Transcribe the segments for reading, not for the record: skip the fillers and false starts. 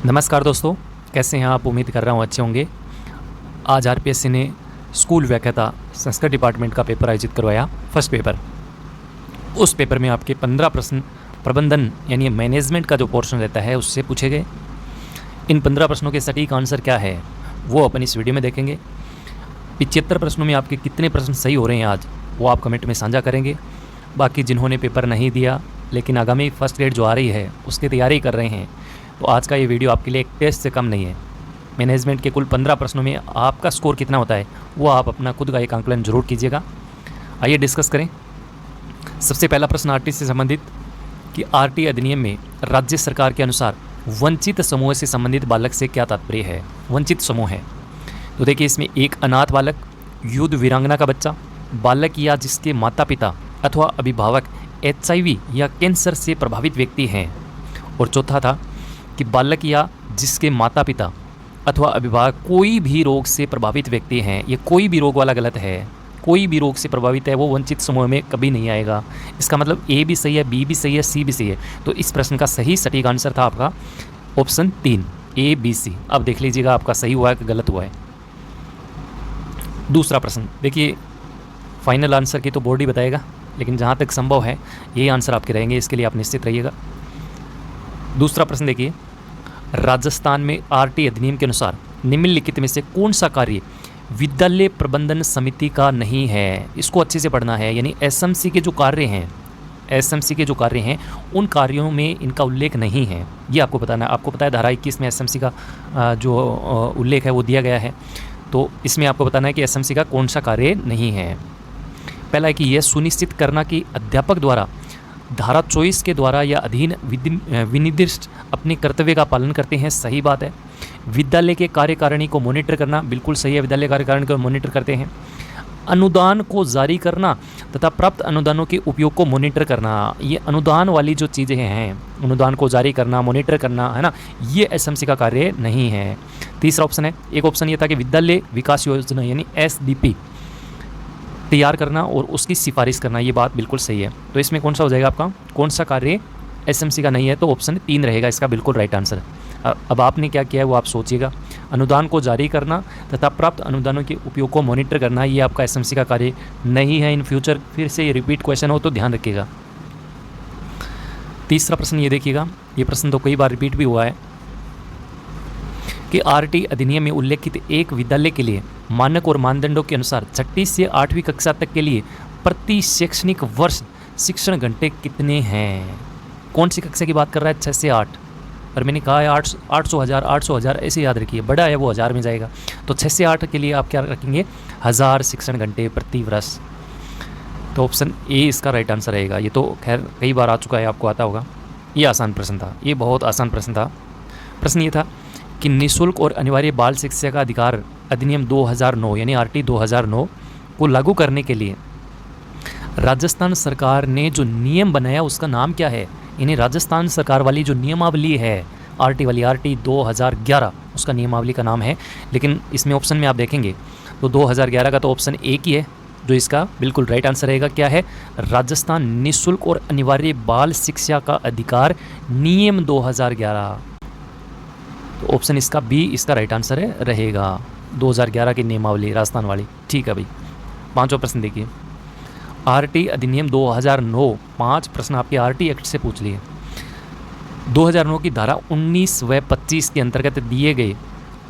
नमस्कार दोस्तों, कैसे हैं आप? उम्मीद कर रहा हूँ अच्छे होंगे। आज आरपीएससी ने स्कूल व्याख्याता संस्कृत डिपार्टमेंट का पेपर आयोजित करवाया, फर्स्ट पेपर। उस पेपर में आपके 15 प्रश्न प्रबंधन यानी मैनेजमेंट का जो पोर्शन रहता है उससे पूछे गए। इन 15 प्रश्नों के सटीक आंसर क्या है वो अपन इस वीडियो में देखेंगे। 75 प्रश्नों में आपके कितने प्रश्न सही हो रहे हैं आज वो आप कमेंट में साझा करेंगे। बाकी जिन्होंने पेपर नहीं दिया लेकिन आगामी फर्स्ट ग्रेड जो आ रही है उसकी तैयारी कर रहे हैं, तो आज का ये वीडियो आपके लिए एक टेस्ट से कम नहीं है। मैनेजमेंट के कुल 15 प्रश्नों में आपका स्कोर कितना होता है वो आप अपना खुद का एक आंकलन जरूर कीजिएगा। आइए डिस्कस करें। सबसे पहला प्रश्न आरटी से संबंधित कि आरटी अधिनियम में राज्य सरकार के अनुसार वंचित समूह से संबंधित बालक से क्या तात्पर्य है? वंचित समूह है तो देखिए, इसमें एक अनाथ बालक, युद्ध वीरांगना का बच्चा, बालक या जिसके माता पिता अथवा अभिभावक HIV या कैंसर से प्रभावित व्यक्ति हैं, और चौथा था कि बालक या जिसके माता पिता अथवा अभिभावक कोई भी रोग से प्रभावित व्यक्ति हैं। ये कोई भी रोग वाला गलत है, कोई भी रोग से प्रभावित है वो वंचित समूह में कभी नहीं आएगा। इसका मतलब A भी सही है, B भी सही है, C भी सही है। तो इस प्रश्न का सही सटीक आंसर था आपका ऑप्शन 3 A, B, C। अब देख लीजिएगा आपका सही हुआ है कि गलत हुआ है। दूसरा प्रश्न देखिए, फाइनल आंसर की तो बोर्ड ही बताएगा, लेकिन जहाँ तक संभव है यही आंसर आपके रहेंगे, इसके लिए आप निश्चित रहिएगा। दूसरा प्रश्न देखिए, राजस्थान में आरटी अधिनियम के अनुसार निम्नलिखित में से कौन सा कार्य विद्यालय प्रबंधन समिति का नहीं है? इसको अच्छे से पढ़ना है। यानी एसएमसी के जो कार्य हैं उन कार्यों में इनका उल्लेख नहीं है, ये आपको बताना है। आपको पता है धारा 21 में एसएमसी का जो उल्लेख है वो दिया गया है, तो इसमें आपको बताना है कि एसएमसी का कौन सा कार्य नहीं है। पहला है कि यह सुनिश्चित करना कि अध्यापक द्वारा धारा 24 के द्वारा या अधीन विनिर्दिष्ट अपने कर्तव्य का पालन करते हैं, सही बात है। विद्यालय के कार्यकारिणी को मॉनिटर करना, बिल्कुल सही है, विद्यालय कार्यकारिणी को मॉनिटर करते हैं। अनुदान को जारी करना तथा प्राप्त अनुदानों के उपयोग को मॉनिटर करना, ये अनुदान वाली जो चीज़ें हैं, अनुदान को जारी करना, मॉनिटर करना, है ना, ये एसएमसी का कार्य नहीं है। तीसरा ऑप्शन है, एक ऑप्शन ये था कि विद्यालय विकास योजना यानी SDP तैयार करना और उसकी सिफारिश करना, ये बात बिल्कुल सही है। तो इसमें कौन सा हो जाएगा आपका, कौन सा कार्य एसएमसी का नहीं है? तो ऑप्शन 3 रहेगा इसका बिल्कुल राइट आंसर। अब आपने क्या किया है वो आप सोचिएगा। अनुदान को जारी करना तथा प्राप्त अनुदानों के उपयोग को मॉनिटर करना, ये आपका एसएमसी का कार्य नहीं है। इन फ्यूचर फिर से ये रिपीट क्वेश्चन हो तो ध्यान रखिएगा। तीसरा प्रश्न ये देखिएगा, ये प्रश्न तो कई बार रिपीट भी हुआ है कि आरटी अधिनियम में उल्लेखित एक विद्यालय के लिए मानक और मानदंडों के अनुसार 6ठी से 8वीं कक्षा तक के लिए प्रति शैक्षणिक वर्ष शिक्षण घंटे कितने हैं? कौन सी कक्षा की बात कर रहा है? 6 से 8। और मैंने कहा है 800 हज़ार ऐसे याद रखिए, बड़ा है वो 1000 में जाएगा। तो 6 से 8 के लिए आप क्या रखेंगे? 1000 शिक्षण घंटे प्रति वर्ष। तो ऑप्शन A इसका राइट आंसर रहेगा। ये तो खैर कई बार आ चुका है, आपको आता होगा। ये आसान प्रश्न था, ये बहुत आसान प्रश्न था। प्रश्न ये था कि निःशुल्क और अनिवार्य बाल शिक्षा का अधिकार अधिनियम 2009 यानी आरटी 2009 को लागू करने के लिए राजस्थान सरकार ने जो नियम बनाया उसका नाम क्या है? यानी राजस्थान सरकार वाली जो नियमावली है आरटी वाली, आरटी 2011, उसका नियमावली का नाम है। लेकिन इसमें ऑप्शन में आप देखेंगे तो 2011 का तो ऑप्शन एक ही है जो इसका बिल्कुल राइट आंसर रहेगा। क्या है? राजस्थान निःशुल्क और अनिवार्य बाल शिक्षा का अधिकार नियम 2011। तो ऑप्शन इसका B इसका राइट आंसर है रहेगा। 2011 की नियमावली राजस्थान वाली, ठीक है भाई। पांचवा प्रश्न देखिए, आरटी अधिनियम 2009, 5 प्रश्न आपके आरटी एक्ट से पूछ लिए। 2009 की धारा 19 व 25 के अंतर्गत दिए गए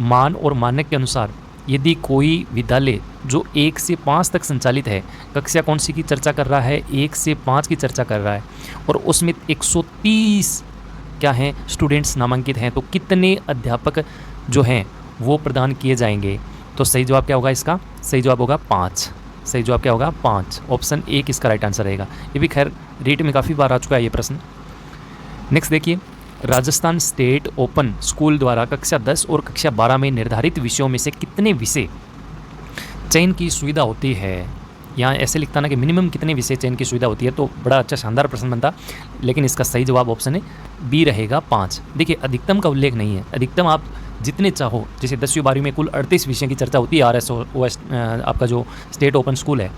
मान और मानक के अनुसार यदि कोई विद्यालय जो 1 से 5 तक संचालित है, कक्षा कौन सी की चर्चा कर रहा है? 1 से 5 की चर्चा कर रहा है, और उसमें 130 क्या हैं स्टूडेंट्स नामांकित हैं, तो कितने अध्यापक जो हैं वो प्रदान किए जाएंगे? तो सही जवाब क्या होगा इसका? सही जवाब होगा 5। सही जवाब क्या होगा? 5। ऑप्शन 1 इसका राइट आंसर रहेगा। ये भी खैर रीट में काफ़ी बार आ चुका है ये प्रश्न। नेक्स्ट देखिए, राजस्थान स्टेट ओपन स्कूल द्वारा कक्षा 10 और कक्षा 12 में निर्धारित विषयों में से कितने विषय चयन की सुविधा होती है? यहाँ ऐसे लिखता ना कि मिनिमम कितने विषय चयन की सुविधा होती है, तो बड़ा अच्छा शानदार प्रश्न बनता, लेकिन इसका सही जवाब ऑप्शन है B रहेगा 5। देखिए, अधिकतम का उल्लेख नहीं है। अधिकतम आप जितने चाहो, जैसे 10वीं 12वीं में कुल 38 विषयों की चर्चा होती है RSOS आपका जो स्टेट ओपन स्कूल है,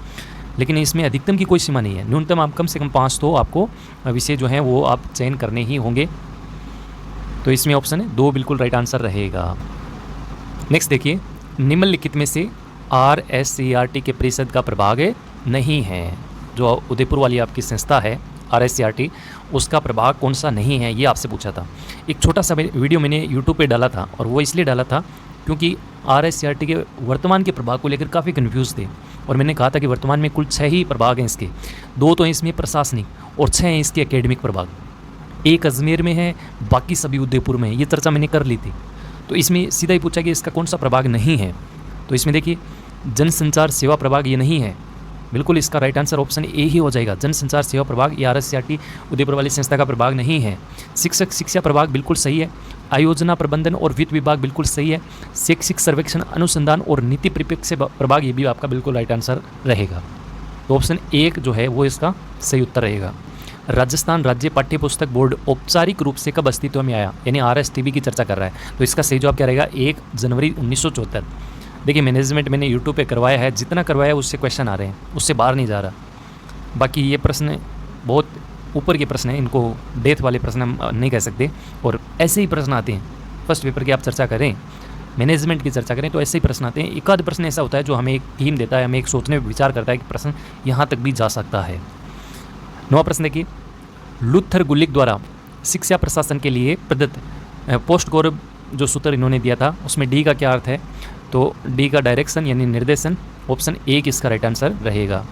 लेकिन इसमें अधिकतम की कोई सीमा नहीं है। न्यूनतम आप कम से कम 5 तो आपको विषय जो हैं वो आप चयन करने ही होंगे। तो इसमें ऑप्शन है 2 बिल्कुल राइट आंसर रहेगा। नेक्स्ट देखिए, निम्नलिखित में से RSCRT के परिषद का प्रभाग नहीं है। जो उदयपुर वाली आपकी संस्था है RSCRT, उसका प्रभाग कौन सा नहीं है, ये आपसे पूछा था। एक छोटा सा वीडियो मैंने यूट्यूब पे डाला था, और वो इसलिए डाला था क्योंकि RSCRT के वर्तमान के प्रभाग को लेकर काफ़ी कन्फ्यूज़ थे, और मैंने कहा था कि वर्तमान में कुल 6 ही प्रभाग हैं इसके, 2 तो इसमें प्रशासनिक और 6 हैं इसके एकेडमिक प्रभाग। एक अजमेर में है, बाकी सभी उदयपुर में है। ये चर्चा मैंने कर ली थी। तो इसमें सीधा ही पूछा कि इसका कौन सा प्रभाग नहीं है। तो इसमें देखिए, जनसंचार सेवा प्रभाग ये नहीं है, बिल्कुल इसका राइट आंसर ऑप्शन ए ही हो जाएगा। जनसंचार सेवा प्रभाग ये RSCRT उदयपुर वाली संस्था का प्रभाग नहीं है। शिक्षक शिक्षा प्रभाग बिल्कुल सही है। आयोजना प्रबंधन और वित्त विभाग बिल्कुल सही है। शैक्षिक सर्वेक्षण अनुसंधान और नीति परिप्रेक्ष्य प्रभाग ये भी आपका बिल्कुल राइट आंसर रहेगा। तो ऑप्शन 1 जो है वो इसका सही उत्तर रहेगा। राजस्थान राज्य पाठ्य पुस्तक बोर्ड औपचारिक रूप से कब अस्तित्व में आया, यानी RSTB की चर्चा कर रहा है। तो इसका सही जवाब क्या रहेगा, 1 जनवरी 1974। देखिए, मैनेजमेंट मैंने यूट्यूब पे करवाया है, जितना करवाया है उससे क्वेश्चन आ रहे हैं, उससे बाहर नहीं जा रहा। बाकी ये प्रश्न बहुत ऊपर के प्रश्न हैं, इनको डेथ वाले प्रश्न हम नहीं कह सकते, और ऐसे ही प्रश्न आते हैं। फर्स्ट पेपर की आप चर्चा करें, मैनेजमेंट की चर्चा करें, तो ऐसे ही प्रश्न आते हैं। एक आध प्रश्न ऐसा होता है जो हमें एक टीम देता है, हमें एक सोचने पर विचार करता है कि प्रश्न यहाँ तक भी जा सकता है। 9वां प्रश्न देखिए, लुथर गुलिक द्वारा शिक्षा प्रशासन के लिए प्रदत्त पोस्ट गौरव जो सूत्र इन्होंने दिया था, उसमें डी का क्या अर्थ है, तो डी का डायरेक्शन यानी निर्देशन। ऑप्शन 1 इसका राइट आंसर रहेगा।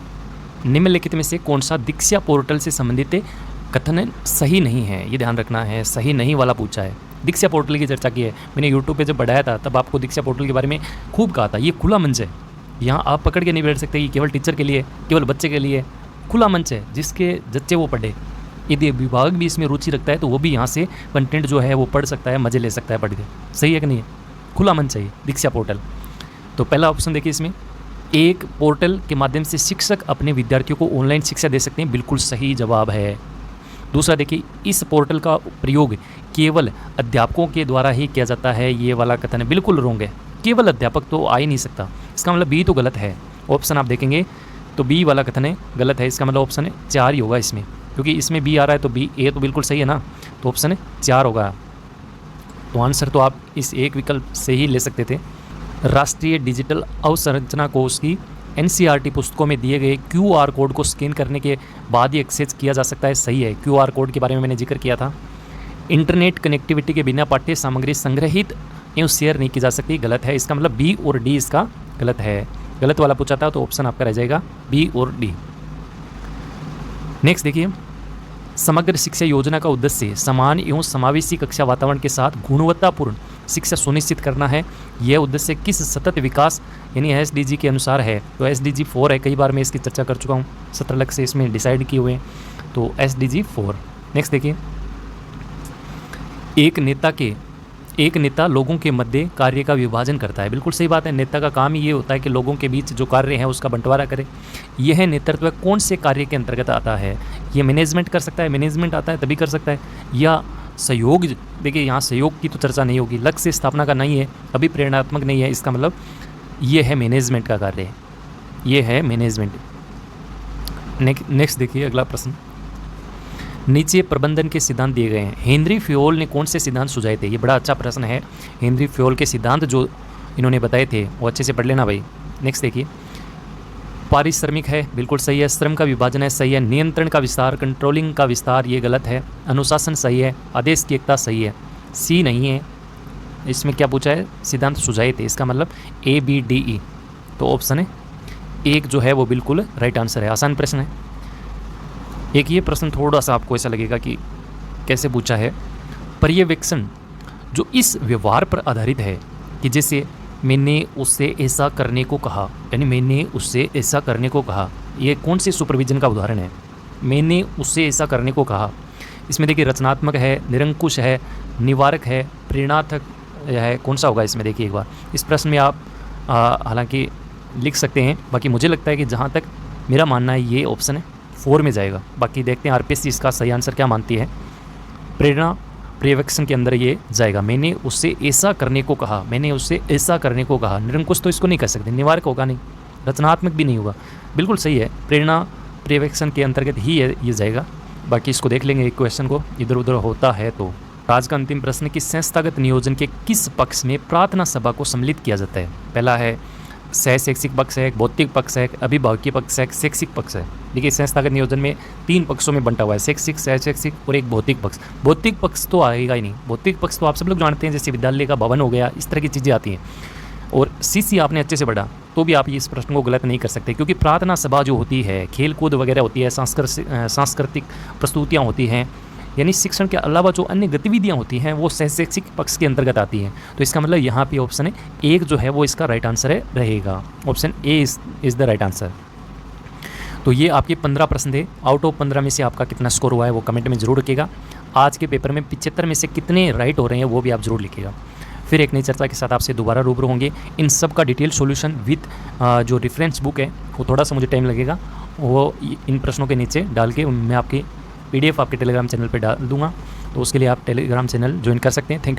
निम्नलिखित में से कौन सा दीक्षा पोर्टल से संबंधित कथन सही नहीं है, ये ध्यान रखना है, सही नहीं वाला पूछा है। दीक्षा पोर्टल की चर्चा की है मैंने यूट्यूब पे जब बढ़ाया था, तब आपको दीक्षा पोर्टल के बारे में खूब कहा था। ये खुला मंच है, यहाँ आप पकड़ के नहीं बैठ सकते, ये केवल टीचर के लिए, केवल बच्चे के लिए खुला मंच है, जिसके जच्चे वो पढ़े। यदि विभाग भी इसमें रुचि रखता है तो वो भी यहाँ से कंटेंट जो है वो पढ़ सकता है, मज़े ले सकता है पढ़ के। सही है कि नहीं है, खुला मंच चाहिए दीक्षा पोर्टल। तो पहला ऑप्शन देखिए, इसमें एक पोर्टल के माध्यम से शिक्षक अपने विद्यार्थियों को ऑनलाइन शिक्षा दे सकते हैं, बिल्कुल सही जवाब है। दूसरा देखिए, इस पोर्टल का प्रयोग केवल अध्यापकों के द्वारा ही किया जाता है, ये वाला कथन बिल्कुल रोंग है। केवल अध्यापक तो आ ही नहीं सकता, इसका मतलब बी तो गलत है। ऑप्शन आप देखेंगे तो बी वाला कथन है गलत है, इसका मतलब ऑप्शन है 4 ही होगा इसमें, क्योंकि इसमें बी आ रहा है तो बी, ए तो बिल्कुल सही है ना, तो ऑप्शन है 4 होगा। तो आंसर तो आप इस एक विकल्प से ही ले सकते थे। राष्ट्रीय डिजिटल अवसंरचना कोष की NCERT पुस्तकों में दिए गए QR कोड को स्कैन करने के बाद ही एक्सेस किया जा सकता है, सही है। QR कोड के बारे में मैंने जिक्र किया था। इंटरनेट कनेक्टिविटी के बिना पाठ्य सामग्री संग्रहित एवं शेयर नहीं की जा सकती, गलत है। इसका मतलब बी और डी इसका गलत है। गलत वाला पूछा था तो ऑप्शन आपका रह जाएगा बी और डी। नेक्स्ट देखिए, समग्र शिक्षा योजना का उद्देश्य समान एवं समावेशी कक्षा वातावरण के साथ गुणवत्तापूर्ण शिक्षा सुनिश्चित करना है। यह उद्देश्य किस सतत विकास यानी SDG के अनुसार है, तो SDG 4 है। कई बार मैं इसकी चर्चा कर चुका हूँ, 17 अलग से इसमें डिसाइड किए हुए हैं, तो SDG 4। नेक्स्ट देखिए, एक नेता लोगों के मध्य कार्य का विभाजन करता है, बिल्कुल सही बात है। नेता का काम ही ये होता है कि लोगों के बीच जो कार्य है उसका बंटवारा करे। यह नेतृत्व कौन से कार्य के अंतर्गत आता है, ये मैनेजमेंट कर सकता है, मैनेजमेंट आता है तभी कर सकता है, या सहयोग। देखिए, यहाँ सहयोग की तो चर्चा नहीं होगी, लक्ष्य स्थापना का नहीं है, अभी प्रेरणात्मक नहीं है, इसका मतलब ये है मैनेजमेंट का कार्य, ये है मैनेजमेंट। नेक्स्ट देखिए अगला प्रश्न, नीचे प्रबंधन के सिद्धांत दिए गए हैं, हेनरी फ्योल ने कौन से सिद्धांत सुझाए थे, ये बड़ा अच्छा प्रश्न है। हेनरी फ्योल के सिद्धांत जो इन्होंने बताए थे वो अच्छे से पढ़ लेना भाई। नेक्स्ट देखिए, पारिश्रमिक है, बिल्कुल सही है। श्रम का विभाजन है, सही है। नियंत्रण का विस्तार, कंट्रोलिंग का विस्तार, ये गलत है। अनुशासन सही है। आदेश की एकता सही है। सी नहीं है। इसमें क्या पूछा है, सिद्धांत सुझाए थे, इसका मतलब ABDE, तो ऑप्शन है 1 जो है वो बिल्कुल राइट आंसर है। आसान प्रश्न है। एक ये प्रश्न थोड़ा सा आपको ऐसा लगेगा कि कैसे पूछा है, पर्यवेक्षण जो इस व्यवहार पर आधारित है कि जैसे मैंने उससे ऐसा करने को कहा, यानी मैंने उससे ऐसा करने को कहा, ये कौन से सुपरविजन का उदाहरण है, मैंने उससे ऐसा करने को कहा। इसमें देखिए रचनात्मक है, निरंकुश है, निवारक है, प्रेरणात्मक है, कौन सा होगा इसमें देखिए एक बार। इस प्रश्न में आप हालांकि लिख सकते हैं, बाकी मुझे लगता है कि जहाँ तक मेरा मानना है ये ऑप्शन है 4 में जाएगा। बाकी देखते हैं RPSC इसका सही आंसर क्या मानती है। प्रेरणा पर्यवेक्षण के अंदर ये जाएगा, मैंने उससे ऐसा करने को कहा, मैंने उससे ऐसा करने को कहा। निरंकुश तो इसको नहीं कह सकते, निवारक होगा नहीं, रचनात्मक भी नहीं होगा, बिल्कुल सही है। प्रेरणा पर्यवेक्षण के अंतर्गत ही ये जाएगा। बाकी इसको देख लेंगे एक क्वेश्चन को, इधर उधर होता है तो आज का अंतिम प्रश्न कि संस्थागत नियोजन के किस पक्ष में प्रार्थना सभा को सम्मिलित किया जाता है? पहला है सह शैक्षिक पक्ष है, एक भौतिक पक्ष है, एक अभिभावकीय पक्ष है, एक शैक्षिक पक्ष है। देखिए संस्थागत नियोजन में 3 पक्षों में बंटा हुआ है, शैक्षिक, सह शैक्षिक और एक भौतिक पक्ष। भौतिक पक्ष तो आएगा ही नहीं, भौतिक पक्ष तो आप सब लोग जानते हैं, जैसे विद्यालय का भवन हो गया, इस तरह की चीज़ें आती हैं। और सीसी आपने अच्छे से पढ़ा तो भी आप इस प्रश्न को गलत नहीं कर सकते, क्योंकि प्रार्थना सभा जो होती है, खेल कूद वगैरह होती है, सांस्कृतिक प्रस्तुतियाँ होती हैं, यानी शिक्षण के अलावा जो अन्य गतिविधियां होती हैं वो शैक्षिक पक्ष के अंतर्गत आती हैं। तो इसका मतलब यहाँ पे ऑप्शन है एक जो है वो इसका राइट आंसर है रहेगा। Option A is the right answer. तो ये आपके 15 प्रश्न थे। आउट ऑफ 15 में से आपका कितना स्कोर हुआ है वो कमेंट में ज़रूर लिखिएगा। आज के पेपर में 75 में से कितने राइट हो रहे हैं वो भी आप ज़रूर लिखिएगा। फिर एक नई चर्चा के साथ आपसे दोबारा रूबरू होंगे। इन सब का डिटेल सॉल्यूशन विद जो रेफरेंस बुक है वो थोड़ा सा मुझे टाइम लगेगा, वो इन प्रश्नों के नीचे डाल के मैं आपकी PDF आपके टेलीग्राम चैनल पे डाल दूंगा, तो उसके लिए आप टेलीग्राम चैनल ज्वाइन कर सकते हैं। Thank you.